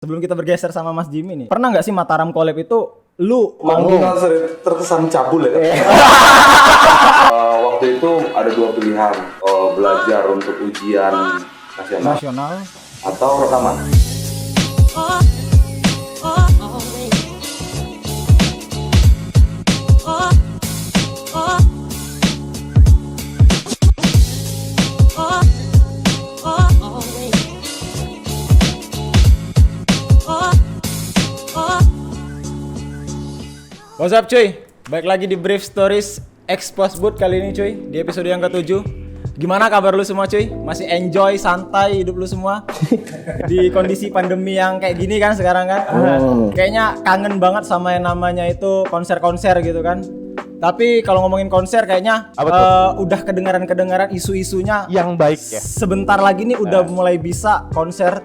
Sebelum kita bergeser sama Mas Jimmy nih, pernah nggak sih Mataram Collab itu lu manggung terkesan cabul ya? Waktu itu ada dua pilihan, belajar untuk ujian nasional atau rekaman. What's up cuy? Baik lagi di Brief Stories Expose Boot kali ini cuy, di episode yang ke-7. Gimana kabar lu semua cuy? Masih enjoy, santai hidup lu semua? Di kondisi pandemi yang kayak gini kan sekarang kan? Kayaknya kangen banget sama yang namanya itu konser-konser gitu kan. Tapi kalau ngomongin konser kayaknya udah kedengaran isu-isunya yang baik ya. Sebentar lagi nih udah mulai bisa konser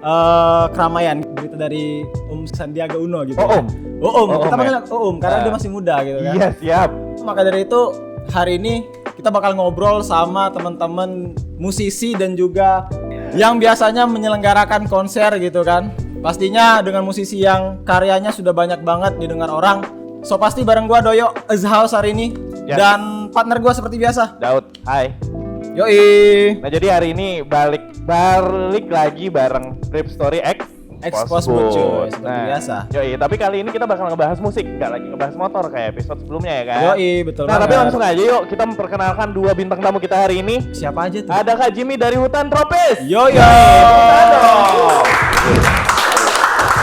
keramaian. Berita dari Sandiaga Uno gitu. Om. Kita panggil Om karena dia masih muda gitu kan. Iya, siap. Maka dari itu hari ini kita bakal ngobrol sama teman-teman musisi dan juga yang biasanya menyelenggarakan konser gitu kan. Pastinya dengan musisi yang karyanya sudah banyak banget didengar orang. So pasti bareng gua Doyo Azhouse hari ini dan partner gua seperti biasa Daud, hai. Yoi. Nah jadi hari ini balik lagi bareng Brief Story Expose Boot cuy, seperti biasa. Yoi, tapi kali ini kita bakal ngebahas musik, gak lagi ngebahas motor kayak episode sebelumnya ya kan. Yoi, betul Nah banget. tapi langsung aja yuk kita memperkenalkan dua bintang tamu kita hari ini. Siapa aja tuh? Ada Kak Jimmy dari Hutan Tropis. Yoyo.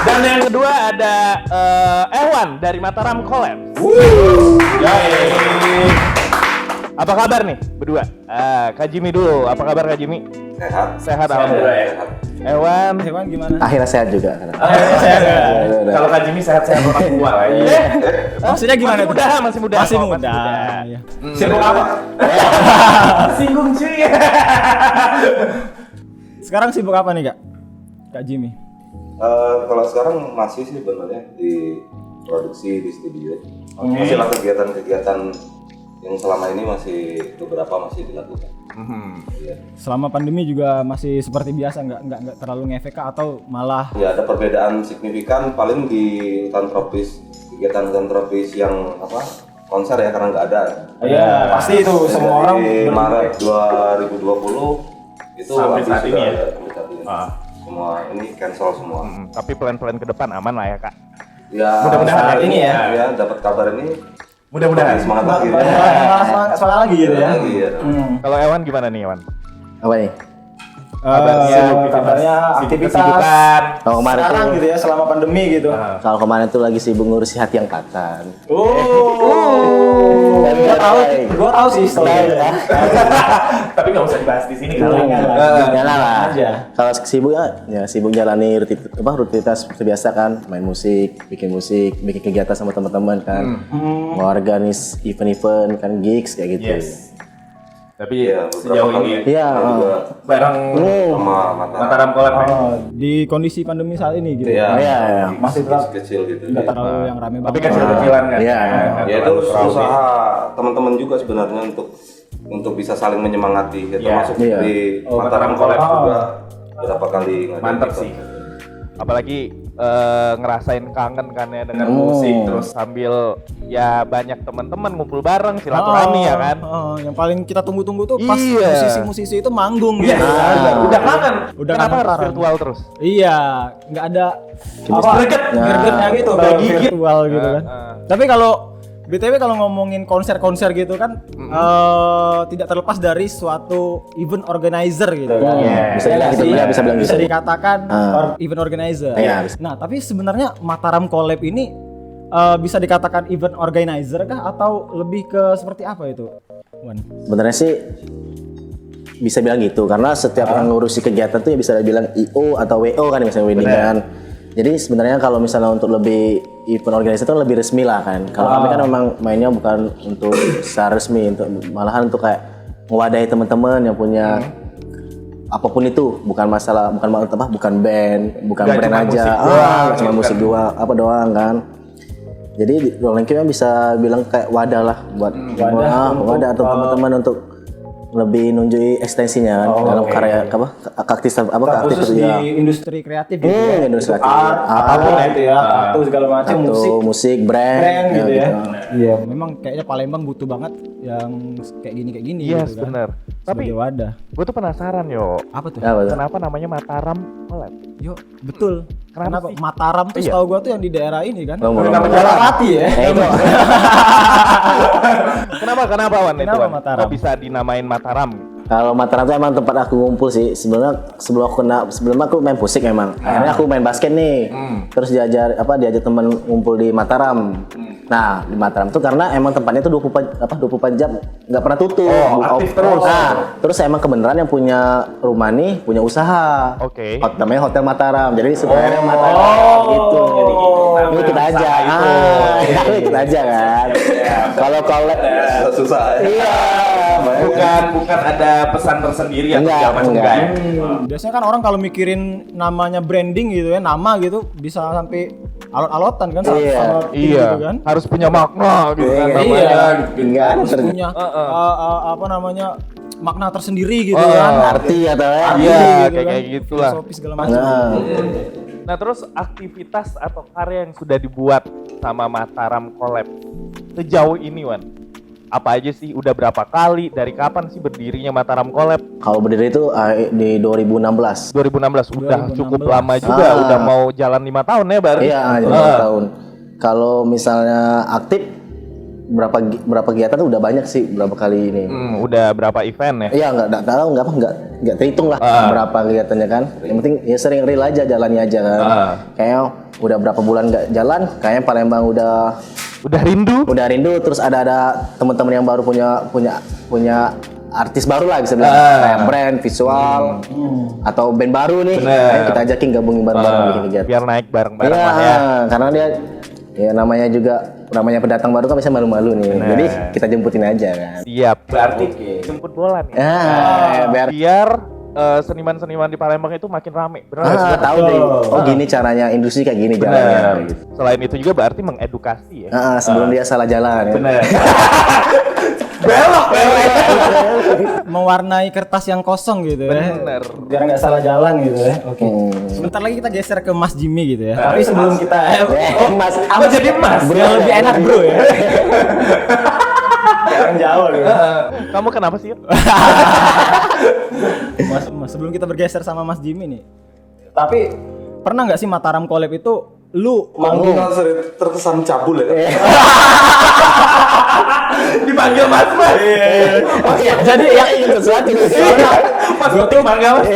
Dan yang kedua ada Ewan dari Mataram Collab. Apa kabar nih berdua? Kak Jimmy dulu, apa kabar Kak Jimmy? Sehat alhamdulillah ya. Ewan gimana? Akhirnya sehat juga. Kalau Kak Jimmy sehat-sehat orang tua lah ya. Maksudnya gimana tuh? Masih muda. Iya. Sibuk apa? Singgung cuy. Sekarang sibuk apa nih, Kak Jimmy? Kalau sekarang masih sih sebenarnya di produksi di studio. Masih lah kegiatan-kegiatan yang selama ini beberapa masih dilakukan. Iya. Selama pandemi juga masih seperti biasa, nggak terlalu ngefek atau malah? Ya ada perbedaan signifikan paling di hutan tropis, kegiatan tropis yang konser ya karena nggak ada. Iya, pasti itu semua orang di Maret 2020 itu sampai saat ini ya. Semua ini cancel semua. Tapi plan-plan ke depan aman lah ya Kak. Ya, mudah-mudahan saat ini ya. Ya dapat kabar ini. Mudah-mudahan Semangat lagi. Semangat lagi gitu ya. Kalau Ewan gimana nih Ewan? Apa nih? Kabarnya aktivitas Kalau kemarin sekarang tuh, gitu ya selama pandemi gitu. kalau kemarin tuh lagi sibuk ngurusi hati angkatan. Gua tahu sih setelahnya. Tapi nggak usah dibahas di sini Jangan lah. aja. Kalau sibuk ya sibuk jalani rutinitas seperti biasa kan, main musik, bikin kegiatan sama teman-teman kan, mengorganis event-event kan, gigs kayak gitu. Tapi Iya, sejauh ini Iya. bareng sama Mataram Collab ya? Di kondisi pandemi saat ini gitu. Iya. Masih tetap kecil gitu. nggak terlalu yang rame Tapi banget. kecil-kecilan kan? Iya. Ya itu usaha teman-teman juga sebenarnya untuk bisa saling menyemangati. Ya, termasuk Iya. di Mataram Collab juga beberapa kali ngadain Mantap event. sih. Apalagi ngerasain kangen kan ya dengan musik, terus sambil ya banyak teman-teman ngumpul bareng silaturahmi ya kan. Yang paling kita tunggu-tunggu tuh pas Iya. musisi-musisi itu manggung gitu. Udah kangen. Udah Kenapa kangen harus parah. virtual terus? Iya, nggak ada gregetnya gitu Udah kalau gigit. virtual gitu kan. Tapi kalau BTW kalau ngomongin konser-konser gitu kan tidak terlepas dari suatu event organizer gitu kan. Bisa bilang gitu, bisa bilang gitu. Bisa dikatakan event organizer. Iya. Nah, tapi sebenarnya Mataram Collab ini bisa dikatakan event organizer kah atau lebih ke seperti apa itu, Wan? Sebenarnya sih bisa bilang gitu karena setiap orang ngurusi kegiatan tuh ya bisa dibilang IO atau WO kan misalnya wedding kan. Jadi sebenarnya kalau misalnya untuk lebih event organizer itu lebih resmi lah kan. Kalau kami kan memang mainnya bukan untuk secara resmi, malahan untuk kayak mewadahi teman-teman yang punya apapun itu, bukan band, bukan brand aja, nggak cuma musik doang kan. Jadi Rolling Cube bisa bilang kayak wadah lah buat wadah atau teman-teman untuk lebih nunjukin ekstensinya kan dalam karya aktif Khusus ya. di industri kreatif gitu ya. Industri kreatif. Art, apapun itu ya, tato segala macam, musik, brand gitu ya. gitu. Iya, memang kayaknya Palembang butuh banget yang kayak gini Yes, gitu kan. bener. Tapi Sebagai wadah. gue tuh penasaran yo. Apa tuh? Apa tuh? Kenapa namanya Mataram Collab? Yo, betul. Kenapa sih? Mataram tuh Iya. setahu gua tuh yang di daerah ini kan. Nama Jalan Rati ya. itu. Kenapa Wan itu? Kenapa Wan? Mataram? Kok bisa dinamain Mataram? Kalau Mataram tuh emang tempat aku ngumpul sih. Sebelum aku main musik memang. Akhirnya aku main basket nih. Terus diajak teman ngumpul di Mataram. Nah, di Mataram tuh karena emang tempatnya tuh 24 jam nggak pernah tutup. aktif terus. Nah, terus emang kebenaran yang punya rumah nih punya usaha. Oke. Namanya Hotel Mataram. Jadi sebenarnya Mataram gitu. Ini kita aja. Kita aja kan. Kalau susah ya. iya. Bukan ada pesan tersendiri atau Enggak, segala macam enggak. ya? Biasanya kan orang kalau mikirin namanya branding gitu ya, nama gitu bisa sampai alot-alotan kan sama Iya. sama tim gitu kan. Harus punya makna gitu kan Iya. namanya. Enggak Harus punya apa namanya makna tersendiri gitu kan. arti atau ya. Iya, Gitu kayak gitulah. Filosofi segala macam. Nah, terus aktivitas atau karya yang sudah dibuat sama Mataram Collab sejauh ini, Wan? Apa aja sih? Udah berapa kali? Dari kapan sih berdirinya Mataram Collab? Kalau berdiri itu di 2016. 2016. Udah 2016. cukup lama juga. Udah mau jalan 5 tahun ya, berarti? Iya, jadi 2 tahun. Kalau misalnya aktif berapa kegiatan tuh udah banyak sih berapa kali ini. Udah berapa event ya? Iya, nggak terhitung lah berapa kegiatannya kan. Yang penting ya sering real aja, jalannya aja kan. Kayaknya udah berapa bulan nggak jalan, kayaknya Palembang udah Udah rindu? terus ada teman-teman yang baru punya artis baru lah bisa bilang kayak brand visual atau band baru nih. Ayo kita ajakin gabungin bareng-bareng bikin kegiatan. Biar naik bareng-bareng Iya, lah ya. karena dia ya namanya pendatang baru kan bisa malu-malu nih. Jadi kita jemputin aja kan. Siap. Berarti jemput bola nih. Biar Seniman-seniman di Palembang itu makin rame. Benar nggak sih? tahu deh. Oh gini caranya industri kayak gini jalannya. Gitu. Selain itu juga berarti mengedukasi ya. Sebelum dia salah jalan ya. Benar. Mewarnai kertas yang kosong gitu ya. Bener. Biar nggak salah jalan gitu ya. Oke. Sebentar lagi kita geser ke Mas Jimmy gitu ya. Tapi sebelum kita Mas, apa jadi Mas? Biar lebih enak bro ya. Orang Jawa gitu. Kamu kenapa sih? Mas, sebelum kita bergeser sama Mas Jimmy nih. Tapi pernah nggak sih Mataram Collab itu lu Manggung terkesan cabul ya. Dipanggil Mas. jadi yang sesuatu Mas tuh manggil Mas.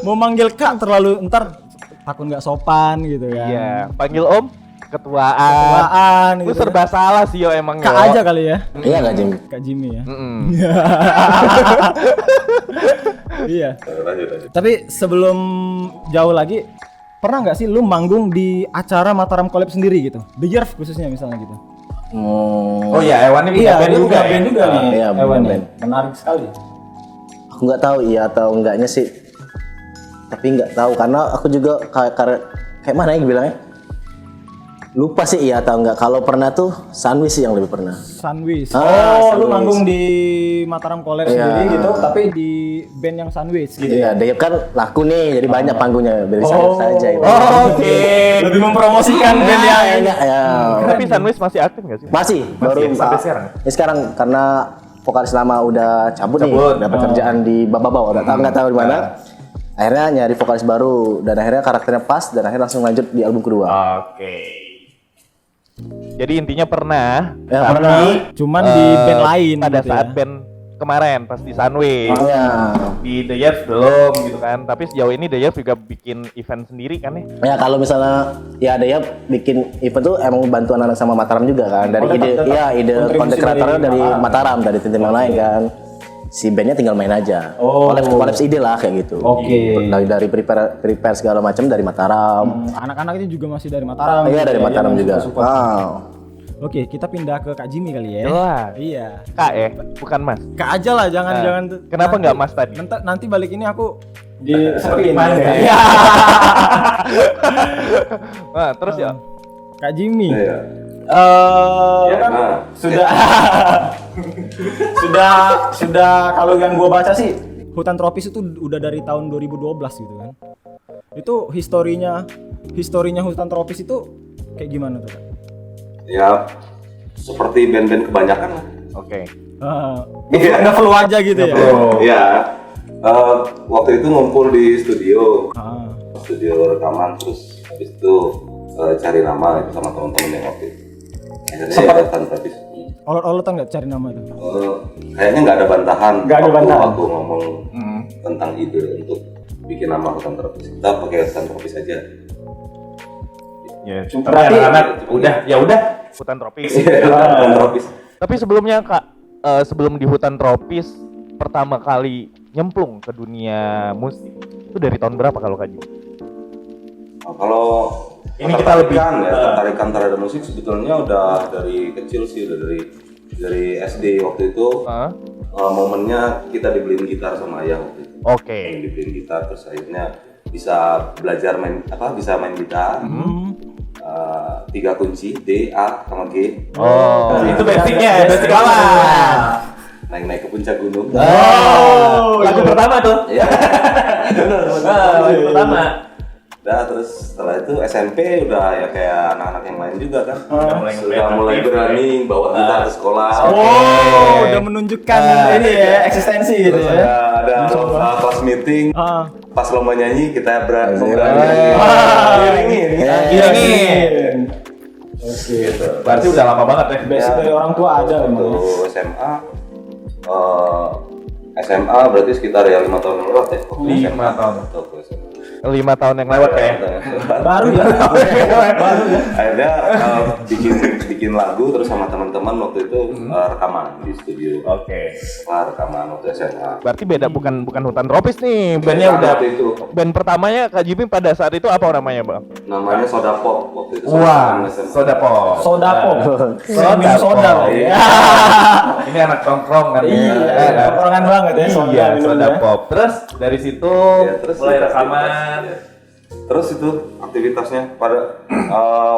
mau manggil Kak terlalu ntar takut nggak sopan gitu kan. Iya, panggil Om ketuaan. Ketuaan Lu gitu. serba salah sih yo emang Kak yo. aja kali ya. Iya nggak Jim? Kak Jimmy ya. Mm-mm. Iya. Lanjut. Tapi sebelum jauh lagi, pernah nggak sih lu manggung di acara Mataram Collab sendiri gitu? The Yerf khususnya misalnya gitu. Oh iya, Ewan ini punya band dia juga punya band juga nih. Iya, Ewan punya nih. band. Menarik sekali. Aku nggak tahu iya atau enggaknya sih. Tapi nggak tahu karena aku juga kayak mana ya bilangnya? Lupa sih iya atau enggak. Kalau pernah tuh Sunwiz sih yang lebih pernah. Sunwiz. Ah, lu Sunwiz. manggung di Mataram Collab sendiri gitu, tapi di band yang Sunwiz gitu. Iya, Dayap kan laku nih, jadi banyak panggungnya dari saya saja itu. Oke. Lebih mempromosikan band yang ya. Tapi Sunwiz masih aktif nggak sih? Masih, baru sampai sekarang? Ini sekarang karena vokalis lama udah cabut nih, dapat kerjaan di Bababau, nggak tahu di mana. Akhirnya nyari vokalis baru dan akhirnya karakternya pas dan akhirnya langsung lanjut di album kedua. Oke. Jadi intinya pernah, Ya, tapi, pernah. cuman di band lain pada gitu saat ya. band kemarin pas di Sunway. Iya. Di The Years belum gitu kan. Tapi sejauh ini The Years juga bikin event sendiri kan ya. Ya kalau misalnya ya Dayap bikin event tuh emang bantu anak-anak sama Mataram juga kan dari ide konten kreatornya dari Mataram dari tim yang lain kan. Si bandnya tinggal main aja. Kolaps ide lah kayak gitu. Oke. Dari prepare segala macam dari Mataram. Anak-anak ini juga masih dari Mataram. Iya gitu dari ya, Mataram yang juga. support. Wow. Oke, kita pindah ke Kak Jimmy kali ya. Jelas. Iya. Kak ya, bukan Mas. Kak aja lah, jangan. Kenapa nggak Mas tadi? Nanti balik ini aku di sepin ya. Iya. Nah, terus ya. Kak Jimmy. Iya. Kan Nah, sudah sudah kalau yang gua baca sih hutan tropis itu udah dari tahun 2012 gitu kan. Itu historinya hutan tropis itu kayak gimana tuh, Kak? Ya seperti band-band kebanyakan lah. Oke. Nge-flow aja gitu ya. Iya. Waktu itu ngumpul di studio rekaman, terus habis itu cari nama itu sama teman-teman yang waktu itu. Akhirnya ya hutan tropis. Olot-olotan nggak cari nama itu? Kayaknya nggak ada bantahan. Nggak ada bantahan. Waktu ngomong tentang ide untuk bikin nama hutan tropis, kita pakai hutan tropis aja. Ya, tapi anak-anak udah hutan tropis. Hutan tropis. Tapi sebelumnya Kak, sebelum di hutan tropis pertama kali nyemplung ke dunia musik itu dari tahun berapa kalau Kak Jim? Kalau Ini kita lebih- tertarikan terhadap musik sebetulnya udah dari kecil sih, udah dari SD waktu itu. Momennya kita dibeliin gitar sama ayah waktu itu. Oke. Dibeliin gitar, terus akhirnya bisa belajar bisa main gitar. 3 kunci D, A, sama G. Oh, itu basicnya, basic awal. Naik ke puncak gunung. Lagu pertama tuh. Iya. Lagu pertama. Nah, terus setelah itu SMP udah ya kayak anak-anak yang lain juga kan. Sudah mulai berani bawa gitar ke sekolah. Oh, udah menunjukkan ini ya eksistensi gitu Terus ya. ada kelas meeting. Pas lomba nyanyi kita berani. Iringin. Oke. Berarti udah lama banget ya. Basic dari orang tua ada memang. Waktu SMA berarti sekitar ya 5 tahun yang lewat ya. 5 tahun. Waktu SMA. 5 tahun yang lewat ya. Baru ya. Akhirnya bikin lagu terus sama teman-teman waktu itu rekaman di studio. Oke. Rekaman waktu SMA. Berarti beda bukan hutan tropis nih. Bandnya Beda udah waktu itu. band pertamanya Kak Jimmy pada saat itu apa namanya, Bang? Namanya Soda Pop waktu itu. Soda Pop. Soda pop. Soda Soda. Pop. Ya. Ini anak tongkrong kan. Iya, tongkrongan banget ya soda. Iya, minum Soda ya. Pop. Terus dari situ Ya, terus mulai kita rekaman. aktivitas. Terus itu aktivitasnya pada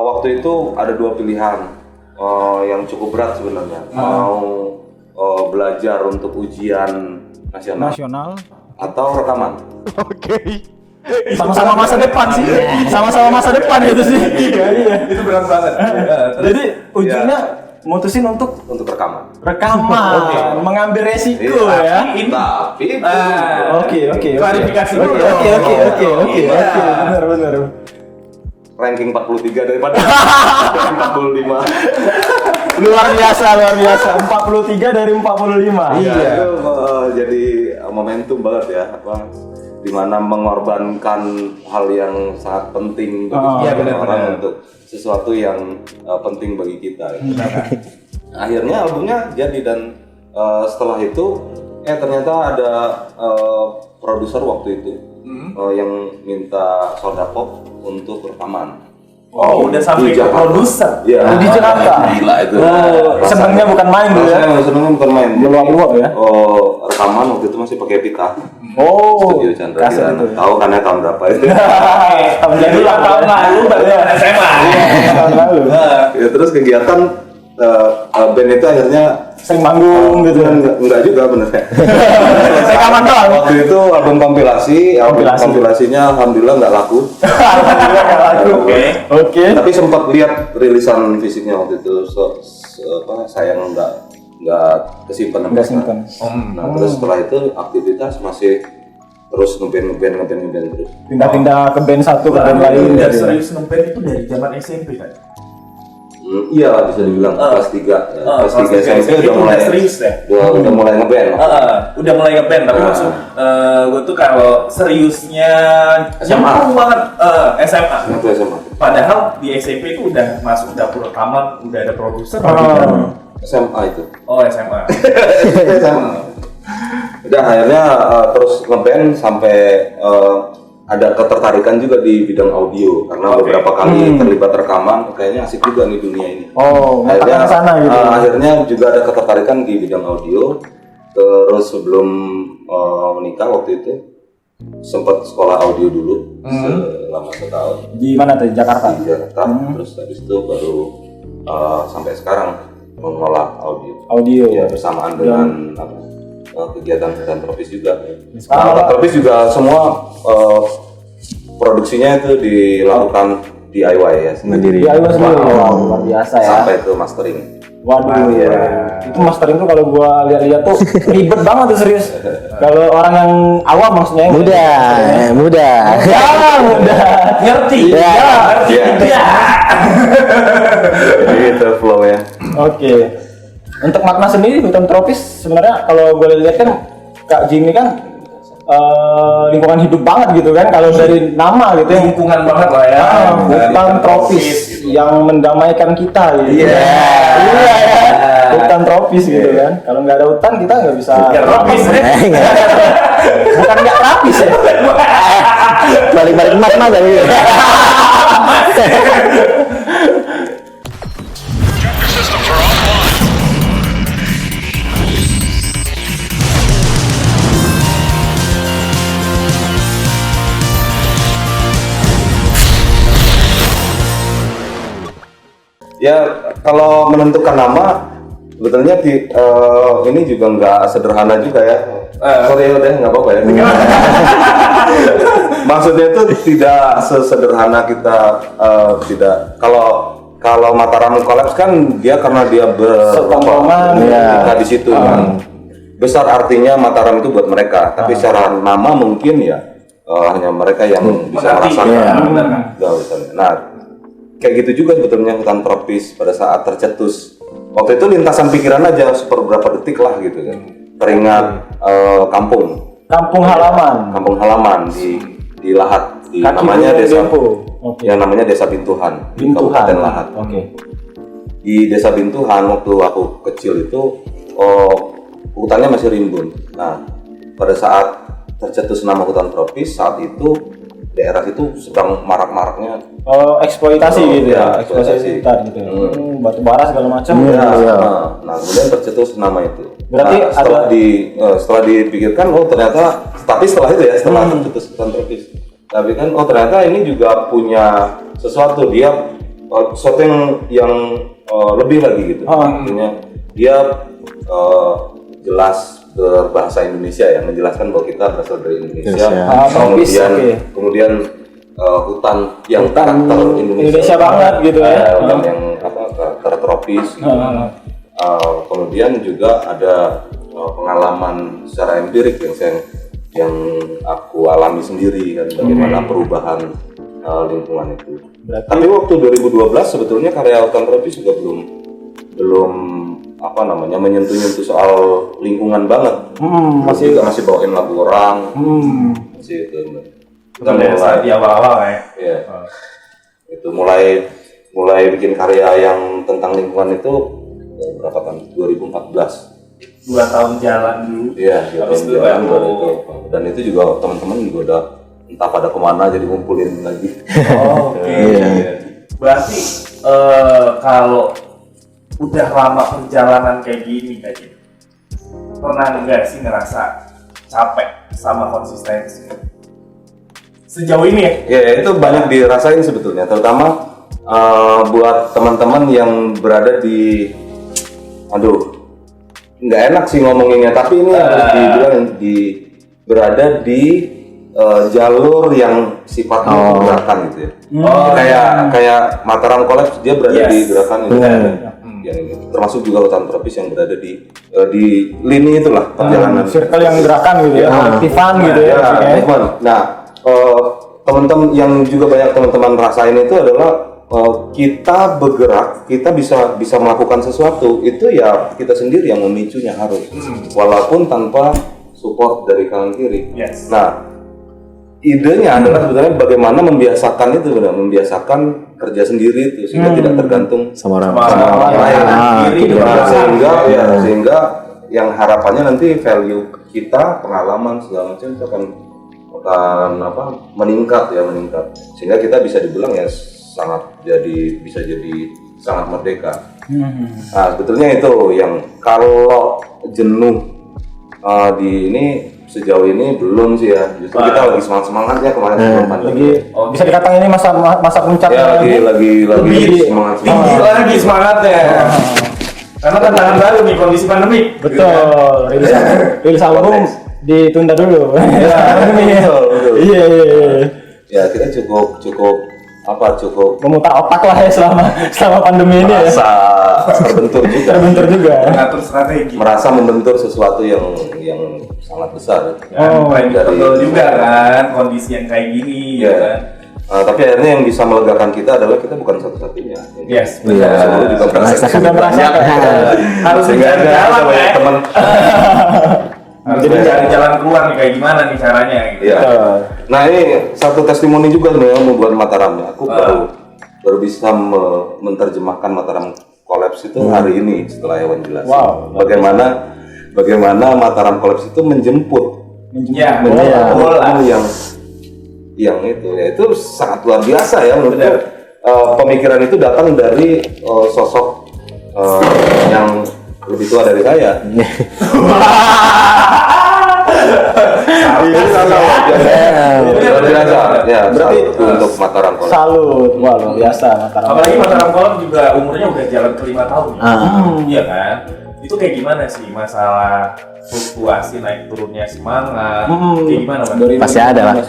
waktu itu ada 2 pilihan yang cukup berat sebenarnya. Mau belajar untuk ujian nasional Nasional. atau rekaman. Oke. Sama-sama masa depan sih. Sama-sama masa depan itu sih. Iya. Itu berat banget. Jadi ujungnya mutusin untuk Rekaman. rekaman, mengambil resiko ya. Tapi Oke. Klarifikasi dulu. Oke. Benar. ranking 43 daripada 45. Luar biasa. 43 dari 45. Iya, itu jadi momentum banget ya, dimana mengorbankan hal yang sangat penting bagi orang untuk sesuatu yang penting bagi kita. Akhirnya albumnya jadi dan setelah itu ternyata ada produser waktu itu yang minta Soda Pop untuk rekaman. Oh, udah sampai ke produser. Iya. Di Jakarta. Gila itu. Sebenarnya bukan main dulu ya. Sebenarnya bukan main. Meluap-luap ya. Rekaman waktu itu masih pakai pita. Oh. Studio Chandra kaset Kirana. itu. Tahu kan ya tahun berapa itu? Jadi 8 tahun lalu baru SMA. Tahun lalu. Ya, terus kegiatan band itu akhirnya Sering manggung gitu. enggak juga bener ya. Rekaman doang. Waktu itu album kompilasinya alhamdulillah nggak laku. Oke. Tapi sempat lihat rilisan fisiknya waktu itu, sayang nggak kesimpan sampai sekarang. Nah, terus setelah itu aktivitas masih terus ngeband terus. Pindah-pindah ke band satu ke band lain. Udah serius ngeband itu dari zaman SMP kan? Iya, bisa dibilang kelas 3. Kelas 3 SMP itu udah mulai serius deh. udah mulai ngeband. Udah mulai ngeband, tapi maksud gue tuh kalau seriusnya nyemplung banget SMA. Itu SMA. Padahal di SMP itu udah masuk dapur rekaman, udah ada produser. SMA itu. Oh, SMA. SMA. Udah akhirnya terus ngeband sampai ada ketertarikan juga di bidang audio karena beberapa kali terlibat rekaman, kayaknya asik juga nih dunia ini. Oh, Akhirnya ke sana gitu. akhirnya juga ada ketertarikan di bidang audio. Terus sebelum menikah waktu itu sempat sekolah audio dulu selama setahun Di mana tuh? Jakarta. di Jakarta. Terus habis itu baru sampai sekarang mengolah audio. Audio. Ya bersamaan dengan kegiatan hutan tropis juga. Sekarang Hutan tropis juga semua produksinya itu dilakukan DIY ya sendiri. Dia lu sendiri. Wow, luar biasa ya. Sampai ke mastering. Waduh, Iya. itu mastering tuh kalau gua lihat-lihat tuh ribet banget tuh serius. Kalau orang yang awam maksudnya yang mudah. mudah. Ngerti. Ya. Ngerti. Iya. Jadi itu flow-nya. Oke. Untuk makna sendiri hutan tropis sebenarnya kalau gue lihat kan Kak Jimmy kan lingkungan hidup banget gitu kan kalau dari nama gitu ya. Lingkungan banget lah ya. Hutan tropis yang mendamaikan kita gitu. Iya. Iya ya. Hutan tropis gitu kan. Kalau nggak ada hutan kita nggak bisa. Ya, tropis ya. Bukan nggak tropis ya. Balik-balik makna tadi. Ya kalau menentukan nama sebetulnya ini juga nggak sederhana juga ya. Sorry udah nggak apa-apa ya. Maksudnya itu tidak sesederhana kita tidak kalau Mataram Collapse kan dia karena dia Setongkrongan, kita di situ kan. Besar artinya Mataram itu buat mereka, tapi secara nama mungkin ya hanya mereka yang bisa merasakan. Nggak bisa. Nah, kayak gitu juga sebetulnya hutan tropis pada saat tercetus. Waktu itu lintasan pikiran aja seberapa detik lah gitu kan. Teringat kampung halaman di Lahat, Kaki namanya Gunung desa, Dempo. Oke. yang namanya Desa Bintuhan, di Kabupaten Lahat. Oke. Di Desa Bintuhan waktu aku kecil itu hutannya masih rimbun. Nah, pada saat tercetus nama hutan tropis saat itu daerah itu sedang marak-maraknya Eksploitasi gitu ya, eksploitasi eksploitasi. hutan gitu ya. Batu bara segala macam. Nah, kemudian tercetus nama itu. Berarti nah, setelah dipikirkan, ternyata, tapi setelah itu ya, setelah tercetus hutan tropis, tapi kan, ternyata ini juga punya sesuatu, dia sesuatu yang lebih lagi gitu. Artinya dia jelas berbahasa Indonesia ya, menjelaskan bahwa kita berasal dari Indonesia. Kemudian hutan yang karakter Indonesia banget gitu ya. Hutan yang karakter tropis gitu. Kemudian juga ada pengalaman secara empirik yang aku alami sendiri kan, bagaimana perubahan lingkungan itu. Tapi waktu 2012 sebetulnya karya hutan tropis juga belum menyentuh soal lingkungan banget. Masih bawain lagu orang. Masih itu. Kita mulai di awal-awal ya. Iya. Itu mulai bikin karya yang tentang lingkungan itu berapa tahun? 2014. 2 tahun jalan dulu. Iya, Habis itu jalan baru- baru itu. Dan itu juga teman-teman juga udah entah pada kemana jadi ngumpulin lagi. Oke. Berarti kalau udah lama perjalanan kayak gini pernah nggak sih ngerasa capek sama konsistensi sejauh ini ya? Ya itu banyak dirasain sebetulnya, terutama buat teman-teman yang berada di, nggak enak sih ngomonginnya, tapi ini harus dibilang berada di jalur yang sifatnya gerakan gitu ya. Kayak Mataram Collapse dia berada di gerakan ini. Yang ini. Termasuk juga hutan tropis yang berada di lini itulah perjalanan. Circle yang gerakan gitu ya, aktifan gitu ya. Teman. Nah, teman-teman yang juga banyak teman-teman rasain itu adalah kita bergerak, kita bisa melakukan sesuatu itu ya kita sendiri yang memicunya harus, walaupun tanpa support dari kanan kiri. Yes. Nah, idenya adalah sebenarnya bagaimana membiasakan itu, membiasakan kerja sendiri itu sehingga tidak tergantung Sama orang. orang lain. Kiri, Nah, sehingga yang harapannya nanti value kita, pengalaman segala macam itu akan meningkat sehingga kita bisa dibilang ya bisa jadi sangat merdeka. Nah, sebetulnya itu yang kalau jenuh di ini sejauh ini belum sih ya, justru kita lagi semangatnya kemarin sebelum pandemi. Bisa dikatakan ini masa puncaknya Ya lagi lebih semangat. Tinggi lagi semangatnya. Karena tantangan baru nih kondisi pandemi. Betul. Rilis album ditunda dulu. Betul. Iya. Ya kita cukup Memutar otak lah ya selama pandemi ini ya. merasa terbentur juga. Mengatur strategi. Merasa membentur sesuatu yang sangat besar. Dan predictable juga kan kondisi yang kayak gini Iya. ya kan. Tapi akhirnya yang bisa melegakan kita adalah kita bukan satu-satunya. Yes, Iya. Sebelum juga Sudah merasakan. harus sehingga mencari ada jalan banyak ya. teman. Harus mencari jalan keluar nih kayak gimana nih caranya gitu. Iya. Nah ini satu testimoni juga nih membuat Mataram. Aku baru bisa menerjemahkan Mataram Collapse itu hari ini setelah Hewan Jelas. Wow. Bagaimana Mataram Collapse itu menjemput Ya, bola yang itu sangat luar biasa ya menurutku. Pemikiran itu datang dari sosok yang lebih tua dari saya. Berarti untuk Mataram Collapse. Salut. Wah, luar biasa Mataram. apalagi Mataram Collapse juga umurnya udah jalan ke 5 tahun. Iya kan? Itu kayak gimana sih masalah fluktuasi naik turunnya semangat? Kayak gimana, Bang? Pasti ada lah.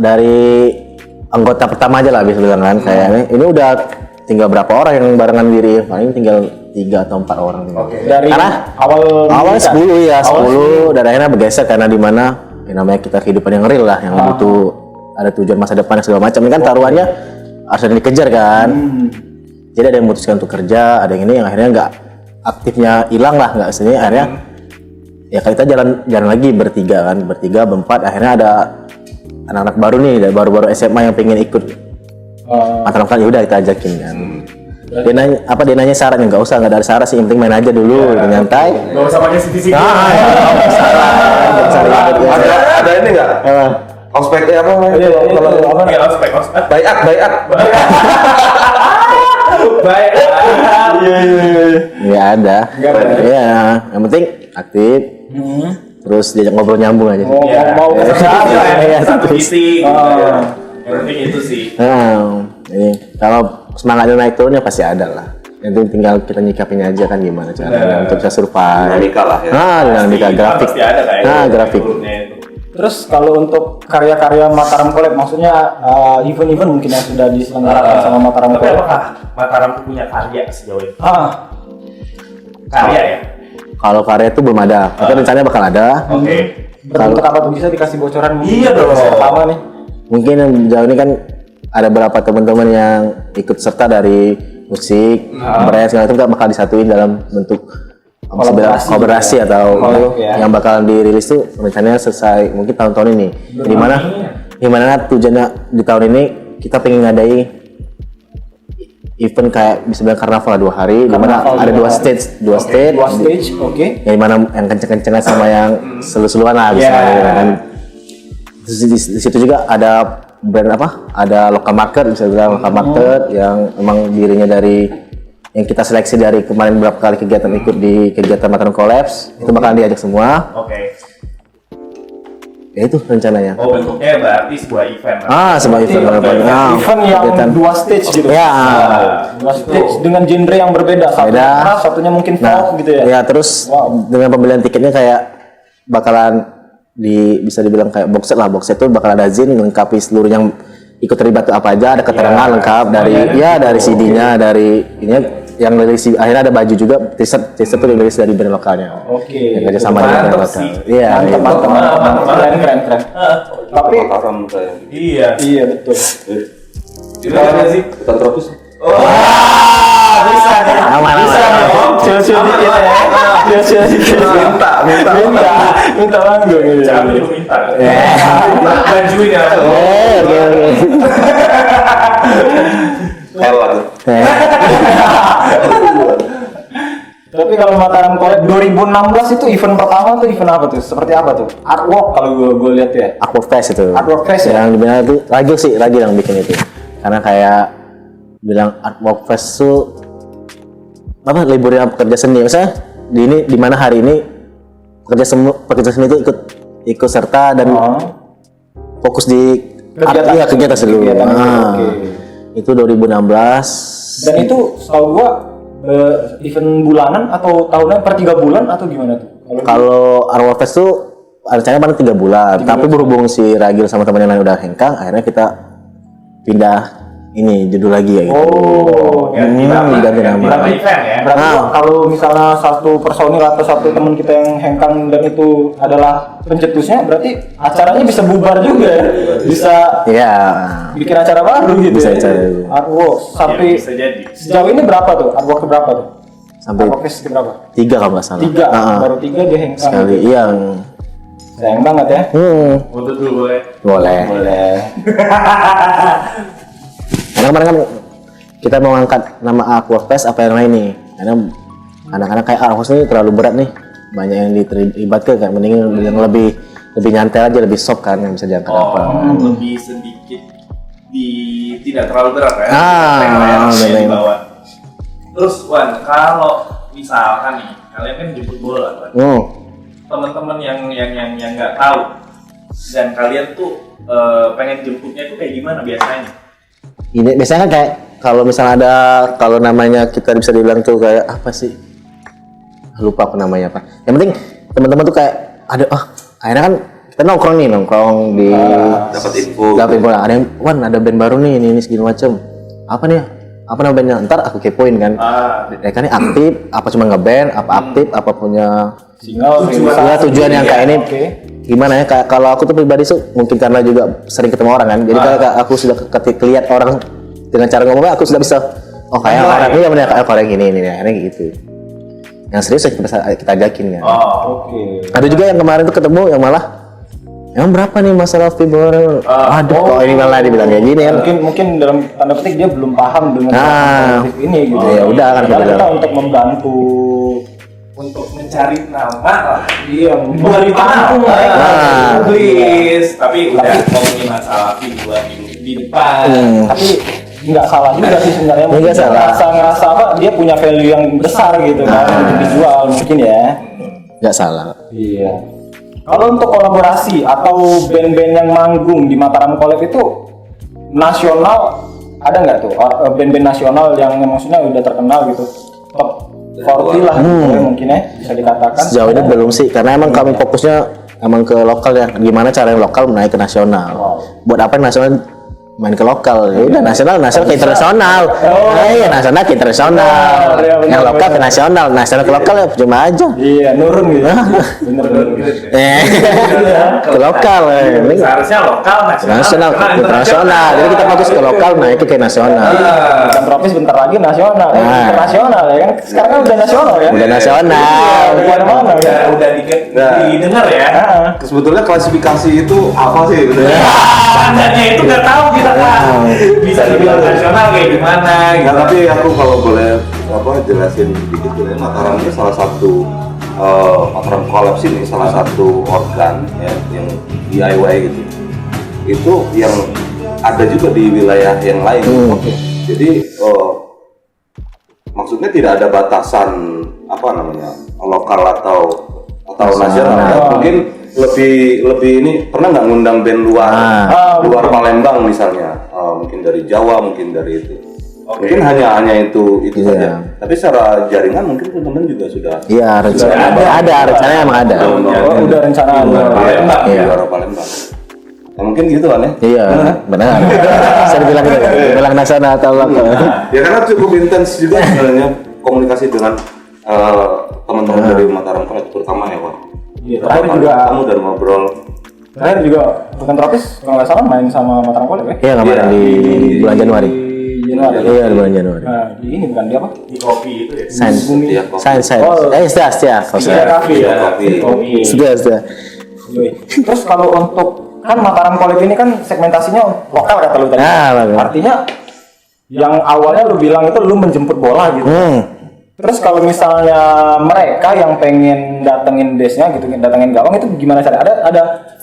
Dari anggota pertama aja lah bisa bilang kan kayaknya ini udah tinggal berapa orang yang barengan diri, paling tinggal 3 atau 4 orang. Dari Karena awal 10 ya, 10 dan akhirnya bergeser karena di mana yang namanya kita kehidupan yang real lah, yang butuh ada tujuan masa depan dan segala macam. Ini kan taruhannya harus ada yang dikejar kan. Jadi ada yang memutuskan untuk kerja, ada yang ini yang akhirnya nggak aktifnya hilang lah, nggak sini akhirnya ya kita jalan lagi bertiga berempat, akhirnya ada anak-anak baru nih, baru-baru SMA yang pengen ikut Mataram kan, ya udah kita ajakin kan. Dia nanya syaratnya, nggak usah, nggak ada syarat sih, yang penting main aja dulu, nyantai. Gak usah pakai CVC. Ada ini nggak? Ospeknya apa? Iya, ospek. Bayat. Baik. Nggak ada. Iya, yang penting aktif. Terus diajak ngobrol nyambung aja. mau Satu visi. Yang penting itu sih. Ini kalau semangatnya naik turunnya pasti ada lah. Yang tinggal kita nyikapin aja kan gimana caranya untuk bisa survive. Dinamika lah ya. Dinamika grafik. Pasti ada kayaknya. Grafik. Terus kalau untuk karya-karya Mataram Collab, maksudnya event-event mungkin yang sudah diselenggarakan sama Mataram Tapi Collab. apakah Mataram tuh punya karya sejauh ini? Karya ya? Kalau karya itu belum ada, tapi rencananya bakal ada. Oke. Berbentuk apa tuh, bisa dikasih bocoran? Iya dong. Pertama nih. Mungkin yang jauh ini kan ada beberapa teman-teman yang ikut serta dari musik, brand segala itu bakal disatuin dalam bentuk kolaborasi atau yang bakalan dirilis tuh rencananya selesai mungkin tahun-tahun ini. Di mana tujuannya di tahun ini kita pengen ngadai event kayak bisa bilang karnaval 2 hari, di mana ada 2 stage, Oke. yang dimana yang kenceng-kencengan sama yang selu-seluan lah bisa kan. Terus di situ juga ada brand ada local market, bisa bilang local market yang emang dirinya dari yang kita seleksi dari kemarin berapa kali kegiatan ikut di kegiatan Mataram Collapse, itu bakalan diajak semua. Oke. Ya itu rencananya. Oh, bentuknya berarti sebuah event. Sebuah event Event yang 2 stage gitu. Ya. 2 stage dengan genre yang berbeda. Satunya mungkin folk gitu ya. Ya, terus dengan pembelian tiketnya kayak bakalan bisa dibilang kayak box set lah. Box set itu bakal ada zin lengkapi seluruh yang ikut terlibat tuh apa aja, ada keterangan lengkap dari CD-nya, dari ini yang rilis, akhirnya ada baju juga, t-shirt tuh rilis dari brand lokalnya. Oke. Yang kerja sama dengan brand lokal. Iya. Keren. Tapi Mataram kayak Iya. iya betul. Juga ada sih. hutan tropis. Bisa. Aman. Cil-cil dikit ya. Cil-cil dikit. Minta manggung gitu. Jangan lu minta. Bajuin ya. Tapi kalau Mataram Collab 2016 itu event pertama tuh event apa tuh? Seperti apa tuh? Artwork kalau gue lihat ya. Artwork Fest itu. Artwork Fest ya? Yang dibilang itu Ragil yang bikin itu. Karena kayak bilang Artwork Fest tuh liburnya pekerja seni. Misalnya di mana hari ini pekerja seni itu ikut serta dan fokus di kegiatan seluruh. Itu 2016. Dan itu setahu gua event bulanan atau tahunan per 3 bulan atau gimana tuh? Kalau Arwah Fest tuh rencananya paling 3 bulan, tapi berhubung si Ragil sama teman yang lain udah hengkang, akhirnya kita pindah ini judul lagi ya gitu. Oh, Ganti nama, ganti nama. nama event ya. berarti kalau misalnya satu personil atau satu teman kita yang hengkang dan itu adalah pencetusnya, berarti acaranya bisa bubar juga ya? Bisa Iya. bikin acara baru gitu Bisa ya? acara baru. Artwork sampai Ya, bisa jadi. sejauh ini berapa tuh? Artwork berapa tuh? Sampai Artwork Fest berapa? 3 kalau nggak salah. 3, Ah, baru 3 dia hengkang. sekali. Iya. Sayang banget ya. Untuk dulu boleh. Boleh. Boleh. Karena kemarin kan kita mau ngangkat nama Aqua Fest apa yang lain nih. Karena anak-anak kayak Aqua Fest ini terlalu berat nih. Banyak yang dilibatkan kayak mending yang lebih nyantai aja, lebih soft kan yang bisa diangkat apa. Lebih sedikit tidak terlalu berat ya. Ah, yang benar. dibawa. Terus Wan, kalau misalkan nih kalian kan jemput bola Wan. Teman-teman yang nggak tahu dan kalian tuh pengen jemputnya tuh kayak gimana biasanya? Ini biasanya kan kayak kalau misalnya ada, kalau namanya kita bisa dibilang tuh kayak apa sih? Lupa apa namanya apa. Yang penting teman-teman tuh kayak ada akhirnya kan kita nongkrong di Dapat info. ada yang Wan ada band baru nih ini segala macem. Apa nih? Apa nama bandnya? Ntar aku kepoin kan. Mereka nih aktif, apa cuma ngeband, apa aktif, apa punya tujuan yang kayak ini. Gimana ya? Kalau aku tuh pribadi tuh mungkin karena juga sering ketemu orang kan. Jadi kayak aku sudah lihat orang dengan cara ngomongnya aku sudah bisa kayak orang ini benar kayak orang ini akhirnya gitu. Yang serius kita ajakin kan. Ada juga yang kemarin tuh ketemu yang malah emang berapa nih masalah fiber? Aduh kok ini malah dibilang kayak gini kan. Mungkin dalam tanda petik dia belum paham dengan konsep ini gitu. Ya udah kan kita untuk membantu Untuk mencari nama lah. dia memberi tampung Please, tapi udah ngomongin masalah figuran di depan. tapi nggak salah juga sih sebenarnya. Nggak salah. Ngerasa apa dia punya value yang besar gitu kan untuk dijual mungkin ya. Nggak salah. Iya. Kalau untuk kolaborasi atau band-band yang manggung di Mataram Collab itu nasional ada nggak tuh band-band nasional yang maksudnya udah terkenal gitu top 40 lah mungkin ya bisa dikatakan. Sejauh ini belum sih karena emang kami fokusnya emang ke lokal ya. Gimana cara yang lokal naik ke nasional. Buat apa yang nasional main ke lokal? Ya udah nasional ke internasional. Iya nasional ke internasional. Yang lokal ke nasional ke lokal ya cuma aja. Iya nurun gitu. Bener-bener. Ke lokal Seharusnya lokal nasional ke internasional. Jadi kita fokus ke lokal naik ke nasional. Bukan tropis bentar lagi nasional, internasional ya kan. Sekarang kan udah nasional ya. Udah nasional. Mana-mana ya. udah didengar ya. Sebetulnya klasifikasi itu apa sih? Standarnya itu nggak tahu kita kan. Bisa dibilang nasional kayak gimana gitu. Nah, tapi aku kalau boleh jelasin dikit ya, Mataram ini salah satu Mataram Collab ini salah satu organ ya, yang DIY gitu. Itu yang ada juga di wilayah yang lain. Jadi maksudnya tidak ada batasan lokal atau nasional. Ya. Mungkin lebih ini pernah nggak ngundang band luar Palembang misalnya, mungkin dari Jawa, mungkin dari itu. Mungkin hanya itu saja. Tapi secara jaringan mungkin teman-teman juga sudah. Iya rencana ada rencananya emang ada. Udah rencana Palembang. Luar Palembang. Ya, mungkin gitu kan ya? Iya benar. Saya dibilang gitu, dibilang nasional atau lokal. Ya karena cukup intens juga sebenarnya komunikasi dengan teman-teman dari Mataram Collab terutama ya Pak. Iya, terakhir juga kamu dan ngobrol. terakhir juga bukan tropis kalau nggak salah main sama Mataram Collab ya. Iya kemarin di bulan Januari. Januari. Iya di bulan Januari. Nah, di ini bukan dia apa? Di kopi itu ya. Sains. Iya, kok. Sains. Setia. Kafe. Kopi. Setia. Terus kalau untuk kan Mataram Collab ini kan segmentasinya lokal kata lu tadi. Bagus. Artinya yang awalnya lu bilang itu lu menjemput bola gitu. Terus kalau misalnya mereka yang pengen datengin base-nya gitu, datengin gawang itu gimana cara?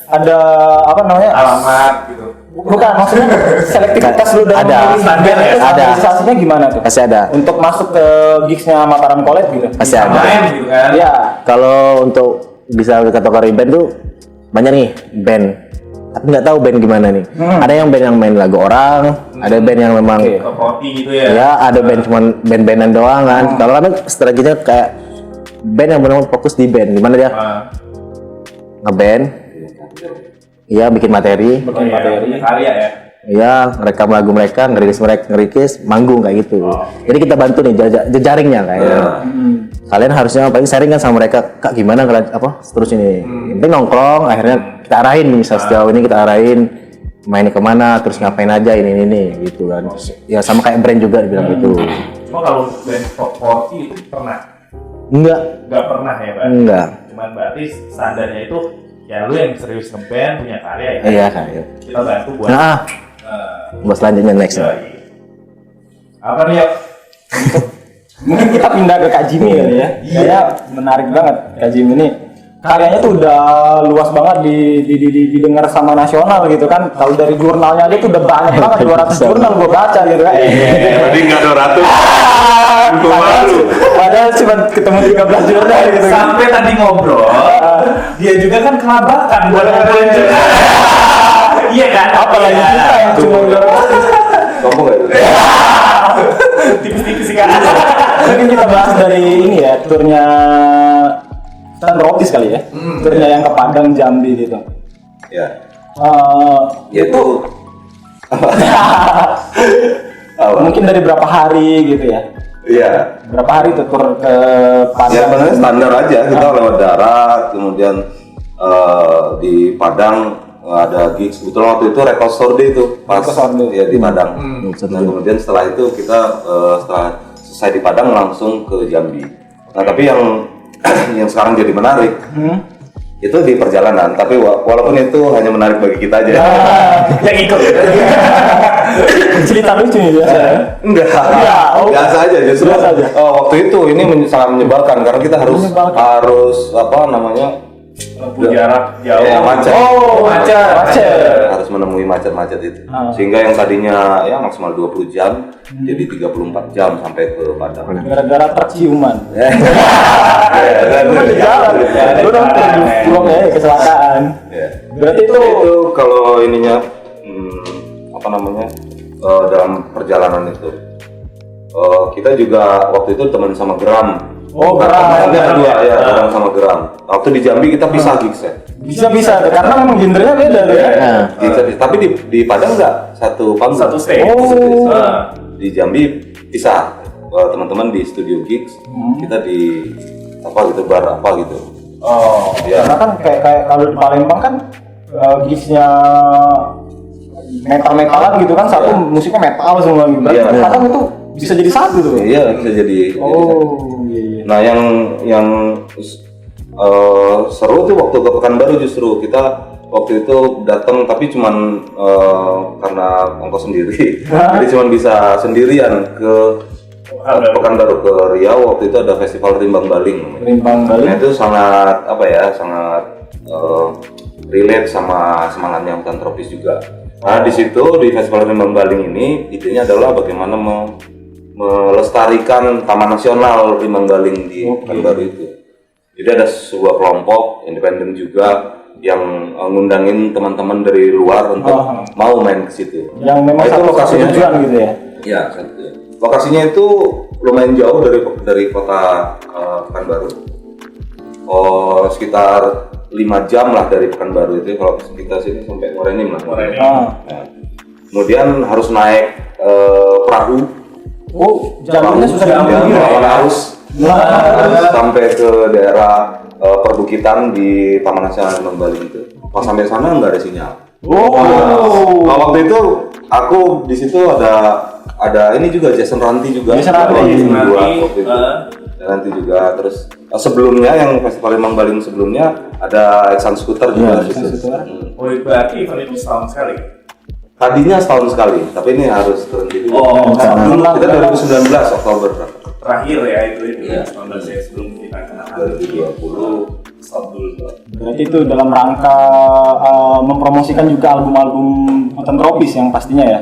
Ada apa namanya? Alamat gitu. Bukan, maksudnya selektivitas lu dalam Ada. memilih band itu Ada. standarisasinya gimana tuh? Pasti ada. Untuk masuk ke gigs-nya Mataram Collab gitu. Pasti ada. Main gitu kan. Iya. Kalau untuk bisa kategori band tuh banyak nih band tapi nggak tahu band gimana nih. Ada yang band yang main lagu orang, ada band yang memang Ke roti gitu ya. ya ada band cuman band-bandan doang kan. Kalau kami strateginya kayak band yang benar fokus di band, gimana dia ngeband, iya bikin materi, Punya karya ya. iya rekam lagu mereka, ngerikis, manggung kayak gitu. Jadi kita bantu nih jejaringnya kayak. Kalian harusnya paling sharing kan sama mereka, kak gimana kalian apa terus ini. Penting nongkrong, akhirnya kita arahin misal sejauh ini kita arahin mainnya kemana, terus ngapain aja ini gitu kan. Terus, ya sama kayak brand juga dibilang gitu. Cuma kalau band top 40 itu pernah? Enggak, Nggak pernah ya, Pak? enggak. Cuman berarti standarnya itu ya lu yang serius ngeband punya karya ya. Iya kayak. Kita bantu buat Nah, buat selanjutnya next. iya. Apa nih ya? Mungkin kita pindah ke Kak Jimmy kali ya. Kayaknya menarik banget Kak Jimmy ini. Karyanya tuh udah luas banget didengar sama nasional gitu kan. Kalau dari jurnalnya aja tuh udah banyak banget, 200 jurnal gua baca gitu kan. Tadi nggak 200. Itu malu. Padahal cuma ketemu 13 jurnal gitu kan. Sampai tadi ngobrol, dia juga kan kelabakan buat ngumpulin jurnal. Iya kan? Apalagi kita yang cuma 200. Kamu nggak itu? Tipis-tipis sih kan. Mungkin kita bahas dari ini ya, turnya Tropis kali ya. Turnya yang ke Padang, Jambi gitu. Ya. Itu mungkin dari berapa hari gitu ya? Iya. Berapa hari tuh tur ke Padang? Ya sebenarnya standar aja, kita lewat darat, kemudian di Padang ada gigs. Kebetulan waktu itu Record Store Day itu pas Record Store Day. ya di Padang. Dan kemudian setelah itu kita setelah selesai di Padang langsung ke Jambi. Nah tapi yang yang sekarang jadi menarik itu di perjalanan. Tapi walaupun itu hanya menarik bagi kita aja. Yang ikut. Cerita lucu nih biasa. Enggak, biasa aja justru. Biasa aja. Waktu itu ini sangat menyebalkan karena kita harus apa namanya Jarak jauh. ya, macet. Macet. Harus menemui macet-macet itu. Sehingga yang tadinya ya maksimal 20 jam jadi 34 jam sampai ke Padang. Gara-gara terciuman. Itu Di jalan. Lu nonton di vlognya kecelakaan. Berarti itu kalau ininya apa namanya dalam perjalanan itu kita juga waktu itu teman sama Geram. Geram. Ada dua ya, Geram sama Geram. Waktu di Jambi kita pisah gigsnya. bisa karena memang gendernya beda tuh ya. Tapi di Padang enggak satu panggung. Satu stage. Di Jambi pisah. Teman-teman di studio gigs, kita di apa gitu bar apa gitu. Ya. Karena kan kayak kalau di Palembang kan gigsnya metal-metalan gitu kan, satu musiknya metal semua gitu. Iya. Kadang itu bisa jadi satu tuh. Iya bisa jadi. Iya. Nah yang seru tuh waktu ke Pekanbaru justru kita waktu itu datang tapi cuman karena ongkos sendiri, jadi cuman bisa sendirian ke Pekanbaru ke Riau. Waktu itu ada festival Rimbang Baling. Nah itu sangat apa ya, sangat relate sama semangatnya hutan tropis juga. Nah di situ di festival Rimbang Baling ini idenya adalah bagaimana melestarikan Taman Nasional Rimbang Baling di Pekanbaru itu. Jadi ada sebuah kelompok independen juga yang ngundangin teman-teman dari luar untuk mau main ke situ. Yang memang itu satu lokasinya tujuan gitu ya. Iya, lokasinya itu lumayan jauh dari kota Pekanbaru. Sekitar 5 jam lah dari Pekanbaru itu. Kalau kita sini sampai Morenim lah. Nah, kemudian harus naik perahu. Jalurnya susah Melawan arus sampai ke daerah perbukitan di Taman Nasional Rimbang Baling itu. Pas sampai sana nggak ada sinyal. Waktu itu aku di situ ada ini juga Jason Ranti juga. Ranti juga. Terus sebelumnya yang festival Rimbang Baling sebelumnya ada Exxon Scooter juga. Berarti event itu setahun sekali. Tadinya setahun sekali, tapi ini harus berhenti dulu. Kita 2019 Oktober. Terakhir ya itu Iya. 19 ya sebelum kita kena 2020 stop dulu. Berarti itu dalam rangka mempromosikan juga album-album hutan tropis yang pastinya ya.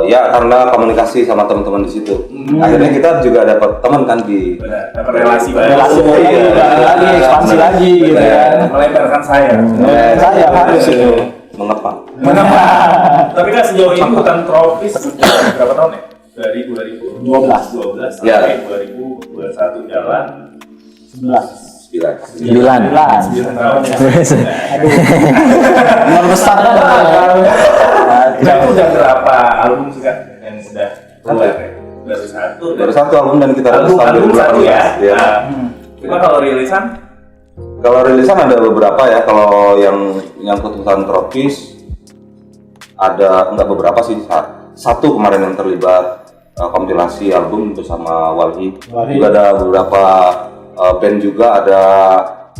Ya karena komunikasi sama teman-teman di situ. Akhirnya kita juga dapat teman kan di Dapat relasi baru. Relasi lagi, ekspansi lagi gitu ya. Melebarkan saya. Saya harus itu. mengepang. Tapi kan sejauh ini hutan tropis udah berapa tahun ya? Dari 2012 Ya. sampai 2021 jalan 9. 9 tahun ya. Nomor besar kan. Itu udah berapa album sih kan yang sudah keluar ya? Baru satu album dan kita rilis tahun album satu ya. 2018. Ya. Cuma kalau rilisan Kalau rilisan ada beberapa ya. Kalau yang nyangkut hutan tropis ada enggak beberapa sih. Satu kemarin yang terlibat kompilasi album bersama Walhi. Juga ada beberapa band juga, ada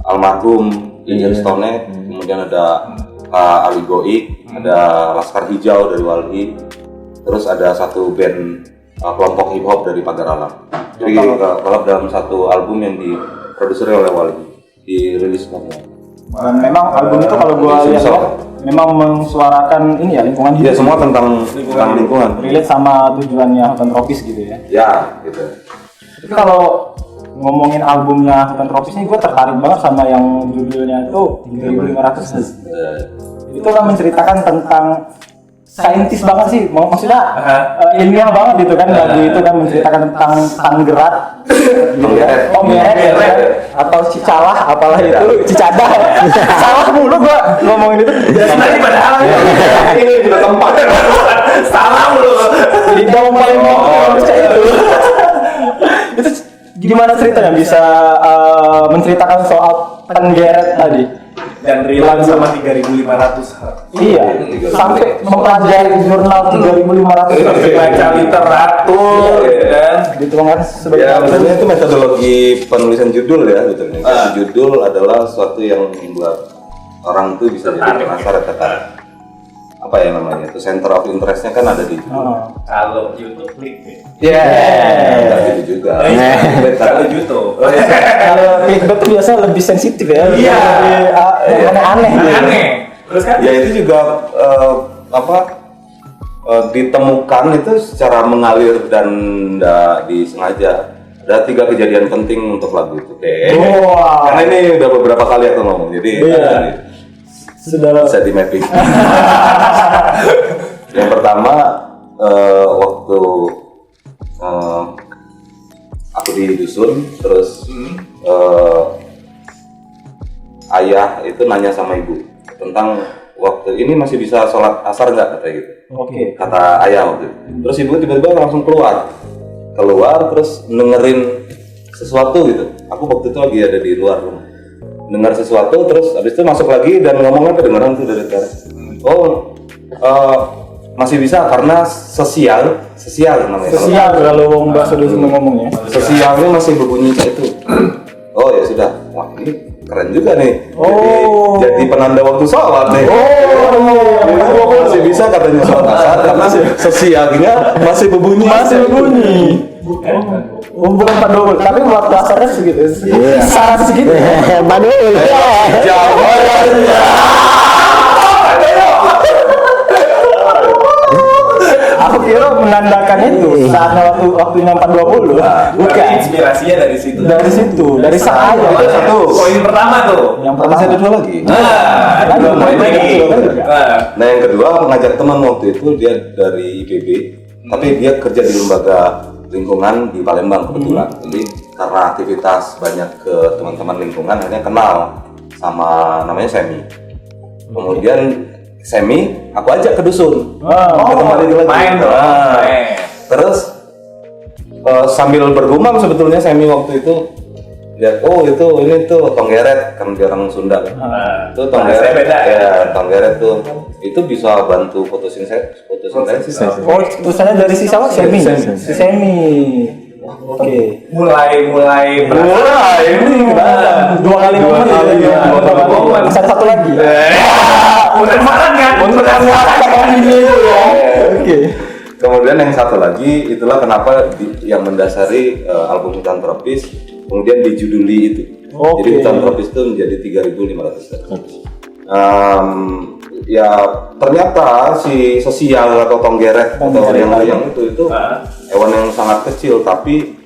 almarhum Angel Stone, kemudian ada Ali Goik, ada Laskar Hijau dari Walhi, terus ada satu band kelompok hip hop dari Pagar Alam. Jadi kalau dalam satu album yang diproduksi oleh Walhi, dirilis semua. Dan memang album itu kalau gua lihat ya, memang mensuarakan ini ya, lingkungan hidup. Iya, semua tentang lingkungan. Relate sama tujuannya hutan tropis gitu ya. Ya, gitu. Tapi kalau ngomongin albumnya hutan tropis ini, gue tertarik banget sama yang judulnya itu 3500. Itu kan menceritakan tentang saintis banget sih, maksudnya ilmiah banget gitu kan. Lagu itu kan menceritakan tentang tanggerat, Tongeret, atau cicalah, apalah itu, cicadah. Salah mulu gua ngomongin itu. tadi padahal ini juga tempat salah lu. Di dalam itu. Itu gimana ceritanya bisa menceritakan soal Tenggeret tadi? Dan rilis sama 3.500. Iya, sampai mempelajari jurnal 3.500. Baca literatur dan Gitu kan sebagai Ya, sebenarnya itu metodologi penulisan judul ya, sebetulnya. Judul adalah sesuatu yang membuat orang tuh bisa jadi penasaran, tertarik. Apa ya namanya? Itu center of interest-nya kan ada di judul. kalau YouTube klik Enggak gitu juga. kalau YouTube kalau clickbait itu biasa lebih sensitif ya. Iya. Lebih aneh. aneh. Terus kan Ya itu juga ditemukan itu secara mengalir dan tidak disengaja. Ada 3 kejadian penting untuk lagu itu. Wah. Karena ini udah beberapa kali aku ngomong, jadi Sudah bisa di mapping. Yang pertama waktu aku di dusun, terus ayah itu nanya sama ibu tentang waktu ini masih bisa sholat asar nggak, kata gitu. Oke. Kata ayah waktu itu. Terus ibu tiba-tiba langsung keluar terus dengerin sesuatu gitu. Aku waktu itu lagi ada di luar rumah, dengar sesuatu, terus habis itu masuk lagi dan ngomongnya kedengaran tuh dari teras. Masih bisa karena sosial namanya. Sosial kalau wong bahasa dulu ngomongnya. Sosialnya masih berbunyi kayak itu. Oh ya sudah, wah ini keren juga nih. Jadi penanda waktu sholat nih. Masih bisa katanya sholat asar karena sosialnya masih berbunyi. Bukan padahal, tapi waktu asarnya segitu. Saran segitu. Padahal. Aku kira menandakan itu saatnya waktunya 420. Bukan. inspirasinya dari situ. Dari situ, dari saat aja. Itu satu. Poin pertama tuh. Yang Masih pertama ada 2 lagi. Poin lagi. Nah yang kedua, ngajak teman waktu itu dia dari IPB, tapi dia kerja di lembaga lingkungan di Palembang kebetulan. Jadi karena aktivitas banyak ke teman-teman lingkungan, akhirnya kenal sama namanya Semi. Kemudian Semi, aku ajak ke dusun. Kembali lagi. Main dong. Main. Terus sambil bergumam sebetulnya Semi waktu itu lihat, ini tuh Tenggeret, kan dia orang Sunda kan. Itu Tenggeret beda ya, Tenggeret tuh itu bisa bantu fotosintesis. Oh, tulisannya dari si siapa? Semi. Si Semi. Oke. Mulai Ini dua kali ngomong. Satu lagi. Beneran kan? Oke. Kemudian yang satu lagi, itulah kenapa yang mendasari album Hutan Tropis kemudian dijuduli itu. Jadi Hutan Tropis itu menjadi 3.500. Ya ternyata si sosial atau Tenggeret atau yang itu hewan yang sangat kecil, tapi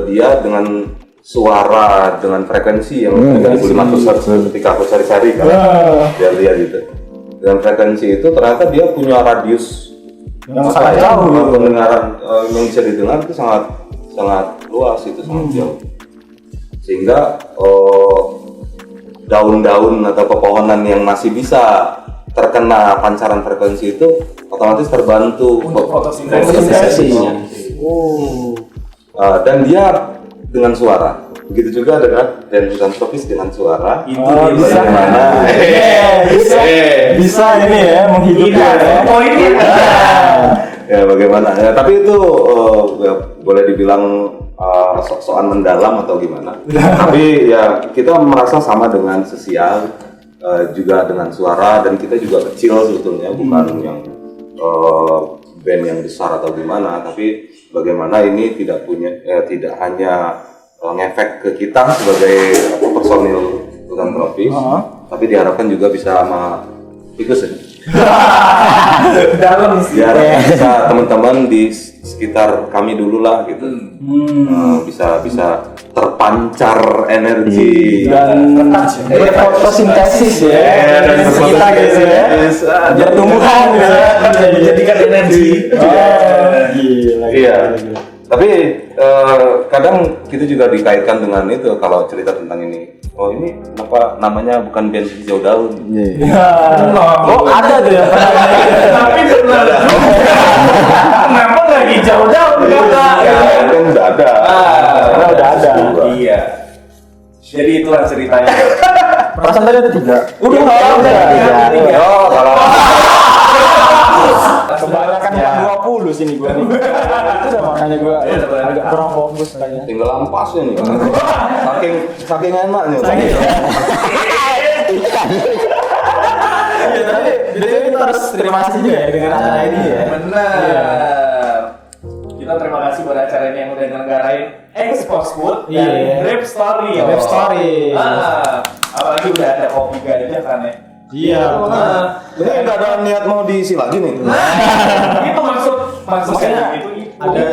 dia dengan suara, dengan frekuensi yang 3.500 Hz ketika aku cari-cari kan, dia lihat gitu. dengan frekuensi itu ternyata dia punya radius Yang sangat jauh. pendengaran yang bisa didengar itu sangat luas, itu sangat jauh, sehingga daun-daun atau pepohonan yang masih bisa terkena pancaran frekuensi itu otomatis terbantu Untuk fotosintesis. fotosintesisnya. Dan dia dengan suara. Begitu juga dengan denturan tropis dengan suara. Itu bisa. Bagaimana? Bisa ini ya menghidupkan ya. Poinnya. Ya bagaimana? Ya, tapi itu ya, boleh dibilang sok-sokan mendalam atau gimana. Tapi ya kita merasa sama dengan sosial, juga dengan suara, dan kita juga kecil sebetulnya, bukan yang band yang besar atau gimana. Tapi bagaimana ini tidak hanya ngefek ke kita sebagai personil hutan tropis, tapi diharapkan juga bisa sama tikus ya. Dalam Biar bisa teman-teman di sekitar kami dulu lah gitu, bisa terpancar energi Dan berfotosintesis ya. Dan kita gitu ya. Biar tumbuhan gitu ya. bisa dijadikan energi. Gila. Iya. Tapi kadang kita juga dikaitkan dengan itu kalau cerita tentang ini. Oh ini kenapa namanya bukan band hijau daun? Oh ada tuh ya. Tapi benar. Kenapa nggak hijau daun kakak? Ya kan udah ada. Karena udah ada. Iya. Jadi itulah ceritanya. Perasaan tadi ada 3. Udah Tiga. Oh kalau kebanyakan Ya. 20 sini gua nih. Itu udah makanya gua agak kurang fokus kayaknya. tinggal ampasnya nih. Saking enaknya. Iya, tapi BTW kita harus terima kasih juga ya dengan acara ini ya. Benar. Kita terima kasih buat acara ini yang udah nyelenggarain Expose Food dan Iya. Grape Story. Grape Story. Apalagi udah ada kopi gajah kan ya. Iya. Ini nggak ada niat mau diisi lagi nih. Itu maksudnya itu Ada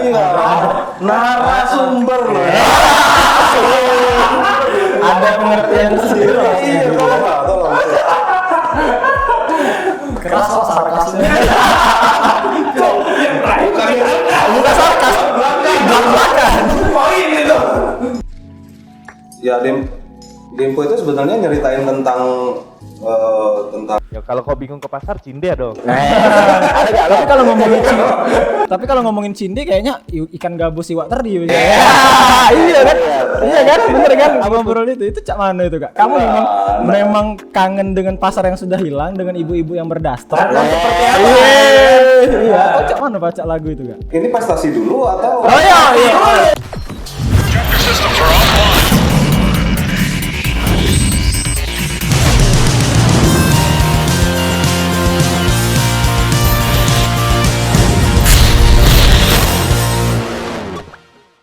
narasumber loh. ada pengertian sendiri. Iya, tolong. Keras kok sarkasnya. bukan sarkas. Belakang. Poin itu. Ya Dempo itu sebenarnya nyeritain tentang Ya kalau kau bingung ke pasar, cinde dong. Tapi kalau ngomongin cinde kayaknya ikan gabus iwak teri. Iya kan? Iya kan? Bener kan? Abang Brol itu cak mana itu Kak? Kamu memang kangen dengan pasar yang sudah hilang, dengan ibu-ibu yang berdaster. Seperti apa? Iya, kau cak mana baca lagu itu Kak? ini prestasi dulu atau Oh iya. Chapter systems are offline.